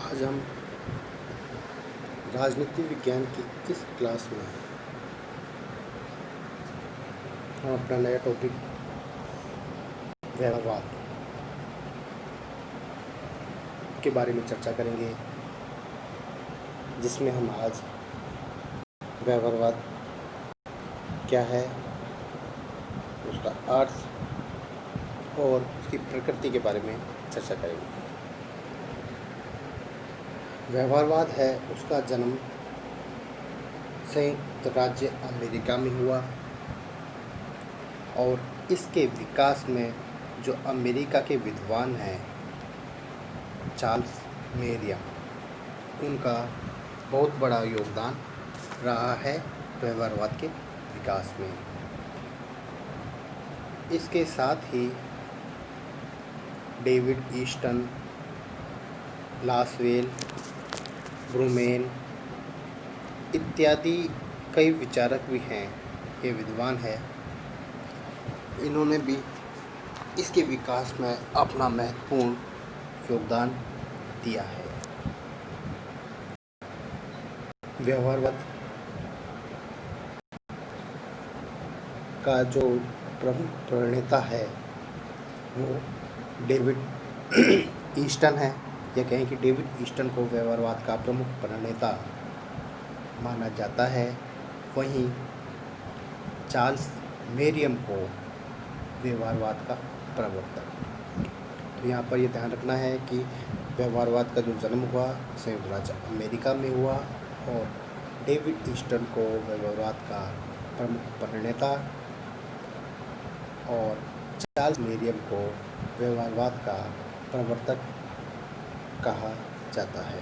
आज हम राजनीति विज्ञान की इस क्लास में हम अपना नया टॉपिक व्यवहारवाद के बारे में चर्चा करेंगे, जिसमें हम आज व्यवहारवाद क्या है, उसका अर्थ और उसकी प्रकृति के बारे में चर्चा करेंगे। व्यवहारवाद है उसका जन्म संयुक्त राज्य अमेरिका में हुआ और इसके विकास में जो अमेरिका के विद्वान हैं चार्ल्स मेरियम, उनका बहुत बड़ा योगदान रहा है व्यवहारवाद के विकास में। इसके साथ ही डेविड ईस्टन, लासवेल, ब्रूमेन इत्यादि कई विचारक भी हैं, ये विद्वान हैं। इन्होंने भी इसके विकास में अपना महत्वपूर्ण योगदान दिया है। व्यवहारवाद का जो प्रमुख प्रणेता है वो डेविड ईस्टन है, या कहें कि डेविड ईस्टन को व्यवहारवाद का प्रमुख प्रणेता माना जाता है। वहीं चार्ल्स मेरियम को व्यवहारवाद का प्रवर्तक। तो यहाँ पर यह ध्यान रखना है कि व्यवहारवाद का जो जन्म हुआ संयुक्त राज्य अमेरिका में हुआ और डेविड ईस्टन को व्यवहारवाद का प्रमुख प्रणेता और चार्ल्स मेरियम को व्यवहारवाद का प्रवर्तक कहा जाता है।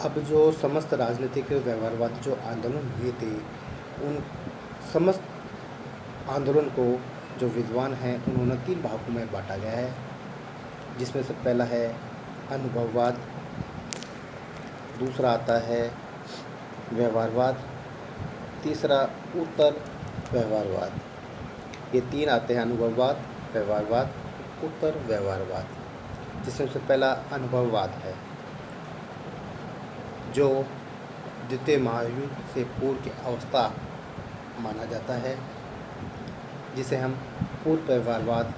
अब जो समस्त राजनीतिक व्यवहारवाद जो आंदोलन हुए थे, उन समस्त आंदोलन को जो विद्वान हैं उन्होंने 3 भागों में बांटा गया है, जिसमें से पहला है अनुभववाद, दूसरा आता है व्यवहारवाद, तीसरा उत्तर व्यवहारवाद। ये 3 आते हैं, अनुभववाद, व्यवहारवाद, उत्तर व्यवहारवाद। जिसमें से पहला अनुभववाद है, जो द्वितीय महायुद्ध से पूर्व की अवस्था माना जाता है, जिसे हम पूर्व व्यवहारवाद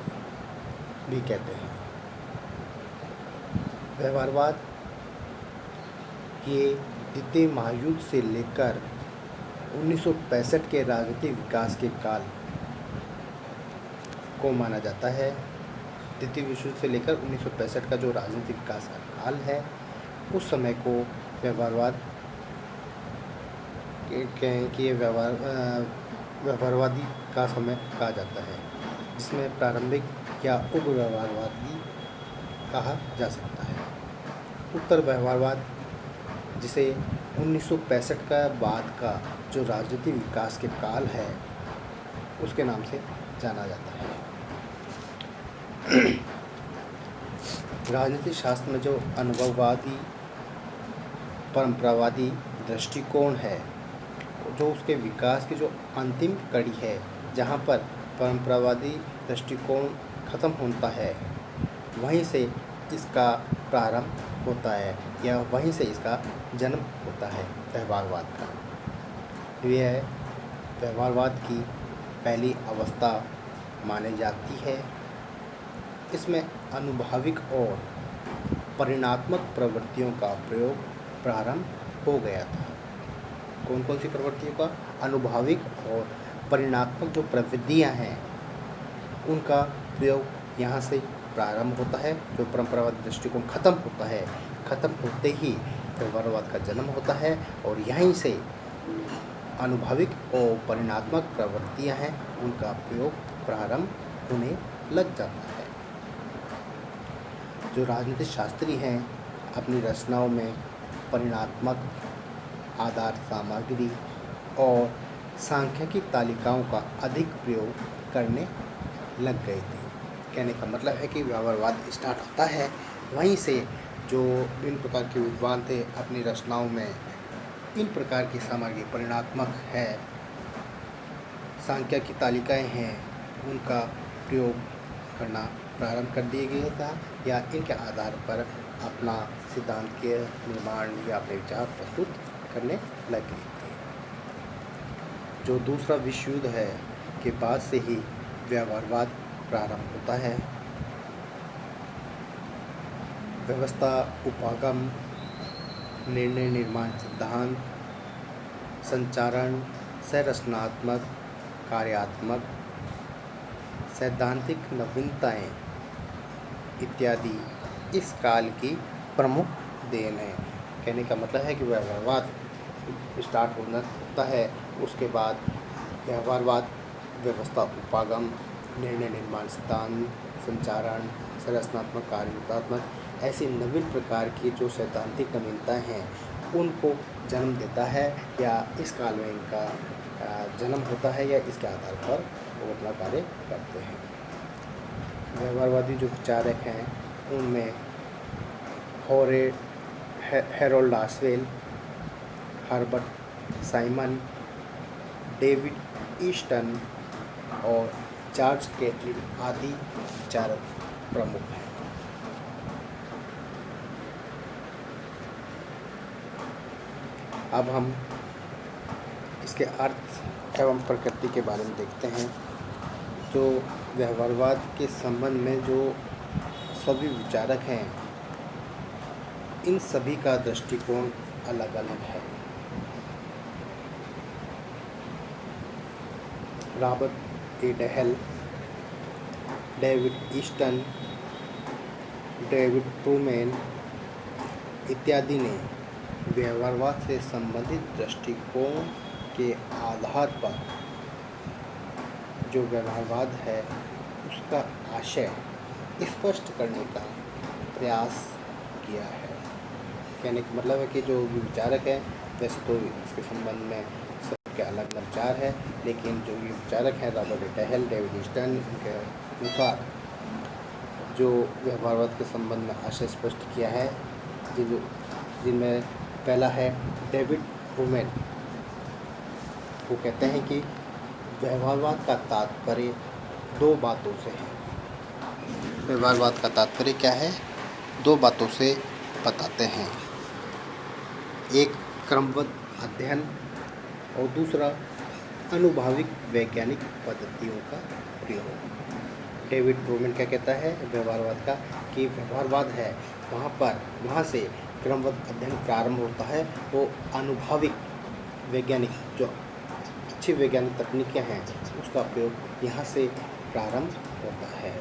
भी कहते हैं। व्यवहारवाद ये द्वितीय महायुद्ध से लेकर 1965 के राजनीतिक विकास के काल को माना जाता है। द्वितीय विश्व युद्ध से लेकर 1965 का जो राजनीतिक विकास का काल है, उस समय को व्यवहारवाद कहें कि ये व्यवहारवादी का समय कहा जाता है, जिसमें प्रारंभिक या उग्र व्यवहारवादी कहा जा सकता है। उत्तर व्यवहारवाद, जिसे 1965 का बाद का जो राजनीतिक विकास के काल है उसके नाम से जाना जाता है। राजनीतिक शास्त्र में जो अनुभववादी परंपरावादी दृष्टिकोण है, जो उसके विकास की जो अंतिम कड़ी है, जहाँ पर परंपरावादी दृष्टिकोण ख़त्म होता है, वहीं से इसका प्रारंभ होता है या वहीं से इसका जन्म होता है व्यवहारवाद का। यह व्यवहारवाद की पहली अवस्था मानी जाती है। इसमें अनुभाविक और परिणात्मक प्रवृत्तियों का प्रयोग प्रारंभ हो गया था। कौन कौन सी प्रवृत्तियों का? अनुभाविक और परिणात्मक जो प्रवृत्तियां हैं उनका प्रयोग यहाँ से प्रारंभ होता है। जो परंपरावादी दृष्टिकोण खत्म होता है, खत्म होते ही व्यवहारवाद का जन्म होता है और यहीं से अनुभाविक और परिणात्मक प्रवृत्तियां हैं उनका प्रयोग प्रारंभ होने लग जाता है। जो राजनीतिक शास्त्री हैं अपनी रचनाओं में परिणात्मक आधार सामग्री और सांख्यिकी तालिकाओं का अधिक प्रयोग करने लग गए थे। कहने का मतलब है कि व्यवहारवाद स्टार्ट होता है, वहीं से जो विभिन्न प्रकार के विद्वान थे अपनी रचनाओं में इन प्रकार की सामग्री परिणात्मक है, सांख्यिकी तालिकाएं हैं, उनका प्रयोग करना प्रारंभ कर दिया गया था या इनके आधार पर अपना सिद्धांत के निर्माण या अपने विचार प्रस्तुत करने लगे थे। जो दूसरा विश्व युद्ध है के बाद से ही व्यवहारवाद प्रारंभ होता है। व्यवस्था, उपागम, निर्णय निर्माण सिद्धांत, संचारण, संरचनात्मक, कार्यात्मक, सैद्धांतिक नवीनताएं इत्यादि इस काल की प्रमुख देन है। कहने का मतलब है कि व्यवहारवाद स्टार्ट होता है, उसके बाद व्यवहारवाद व्यवस्था, उपागम, निर्णय निर्माण सिद्धांत, संचारण, संरचनात्मक, कार्यात्मक ऐसी नवीन प्रकार की जो सैद्धांतिक नवीनताएं हैं उनको जन्म देता है, या इस काल में इनका जन्म होता है, या इसके आधार पर वो अपना कार्य करते हैं। व्यवहारवादी जो विचारक हैं उनमें Harold Lasswell, Herbert Simon, David Easton और जॉर्ज कैटलिन आदि विचारक प्रमुख हैं। अब हम इसके अर्थ एवं प्रकृति के बारे में देखते हैं। जो व्यवहारवाद के संबंध में जो सभी विचारक हैं, इन सभी का दृष्टिकोण अलग अलग है। Robert A Dahl, David Easton, David ब्रूमेन इत्यादि ने व्यवहारवाद से संबंधित दृष्टिकोण के आधार पर जो व्यवहारवाद है उसका आशय स्पष्ट करने का प्रयास किया है। कहने का मतलब है कि जो विचारक है, वैसे तो इसके संबंध में सबके अलग अलग विचार है, लेकिन जो ये विचारक हैं रॉबर्ट डहेल, डेविड ईस्टन, इनके अनुसार जो व्यवहारवाद के संबंध में आशय स्पष्ट किया है, जिनमें पहला है डेविड ब्रूमेन। वो कहते हैं कि व्यवहारवाद का तात्पर्य दो बातों से है। व्यवहारवाद का तात्पर्य क्या है? दो बातों से बताते हैं। एक क्रमबद्ध अध्ययन और दूसरा अनुभाविक वैज्ञानिक पद्धतियों का प्रयोग। डेविड ब्रूमेन क्या कहता है व्यवहारवाद का, कि व्यवहारवाद है वहाँ से क्रमबद्ध अध्ययन प्रारंभ होता है। वो अनुभाविक वैज्ञानिक जो अच्छी वैज्ञानिक तकनीकें हैं उसका प्रयोग यहाँ से प्रारंभ होता है।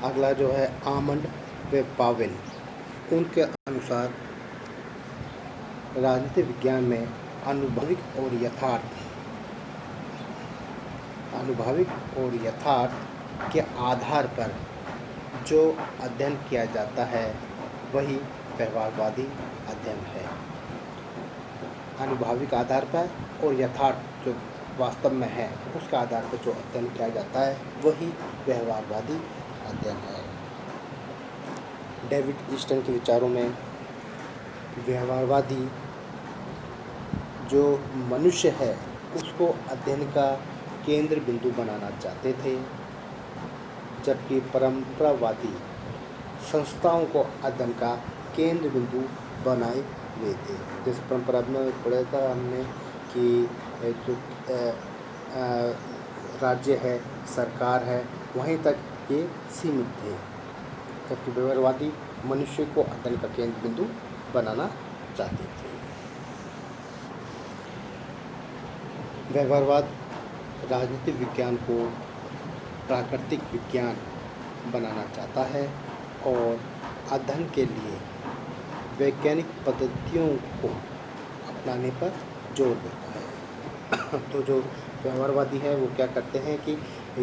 अगला जो है आमंड व पावेल, उनके अनुसार राजनीतिक विज्ञान में अनुभाविक और यथार्थ के आधार पर जो अध्ययन किया जाता है वही व्यवहारवादी अध्ययन है। अनुभाविक आधार पर और यथार्थ जो वास्तव में है उसका आधार पर जो अध्ययन किया जाता है वही व्यवहारवादी अध्ययन है। डेविड ईस्टन के विचारों में व्यवहारवादी जो मनुष्य है उसको अध्ययन का केंद्र बिंदु बनाना चाहते थे, जबकि परंपरावादी संस्थाओं को अध्ययन का केंद्र बिंदु बनाए हुए थे। जैसे परंपरा में पढ़ा था हमने कि जो राज्य है, सरकार है, वहीं तक ये सीमित थे, जबकि व्यवहारवादी मनुष्य को अध्ययन का केंद्र बिंदु बनाना चाहते थे। व्यवहारवाद राजनीतिक विज्ञान को प्राकृतिक विज्ञान बनाना चाहता है और अध्ययन के लिए वैज्ञानिक पद्धतियों को अपनाने पर जोर देता है। तो जो व्यवहारवादी है वो क्या करते हैं कि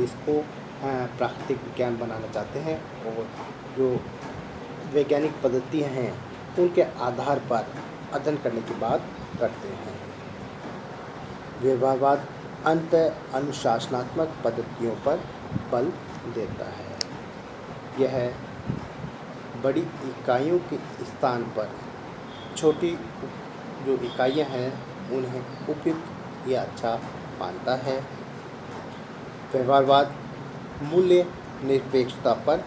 इसको प्राकृतिक विज्ञान बनाना चाहते हैं और जो वैज्ञानिक पद्धतियाँ हैं उनके आधार पर अध्ययन करने की बात करते हैं। व्यवहारवाद अंत अनुशासनात्मक पद्धतियों पर बल देता है। यह बड़ी इकाइयों के स्थान पर छोटी जो इकाइयाँ हैं उन्हें उपयुक्त या अच्छा मानता है। व्यवहारवाद मूल्य निरपेक्षता पर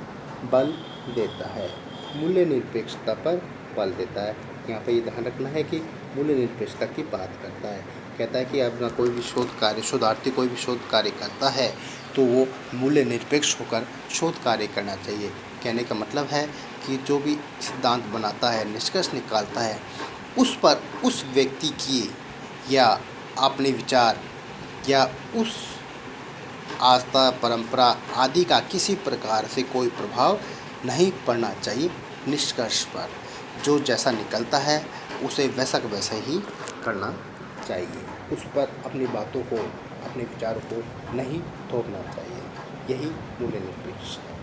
बल देता है, मूल्य निरपेक्षता पर बल देता है। यहाँ पे ये ध्यान रखना है कि मूल्य निरपेक्षता की बात करता है। कहता है कि अपना कोई भी शोधार्थी कोई भी शोध कार्य करता है तो वो मूल्य निरपेक्ष होकर शोध कार्य करना चाहिए। कहने का मतलब है कि जो भी सिद्धांत बनाता है, निष्कर्ष निकालता है, उस पर उस व्यक्ति की या अपने विचार या उस आस्था, परंपरा आदि का किसी प्रकार से कोई प्रभाव नहीं पड़ना चाहिए। निष्कर्ष पर जो जैसा निकलता है उसे वैसा का वैसा ही करना चाहिए, उस पर अपनी बातों को, अपने विचारों को नहीं थोपना चाहिए। यही मूल्य निरपेक्ष है।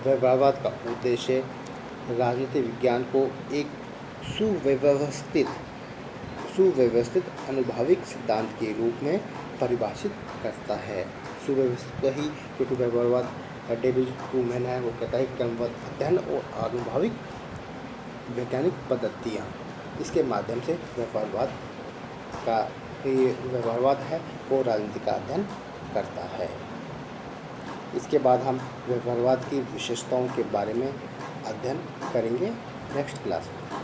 व्यवहारवाद का उद्देश्य राजनीतिक विज्ञान को एक सुव्यवस्थित अनुभाविक सिद्धांत के रूप में परिभाषित करता है। सुव्यवस्थित ही, क्योंकि व्यवहारवाद डेविड टूमैन है, वो कहता है कि क्रमबद्ध अध्ययन और अनुभाविक वैज्ञानिक पद्धतियाँ, इसके माध्यम से व्यवहारवाद है वो राजनीति का अध्ययन करता है। इसके बाद हम व्यवहारवाद की विशेषताओं के बारे में अध्ययन करेंगे नेक्स्ट क्लास में।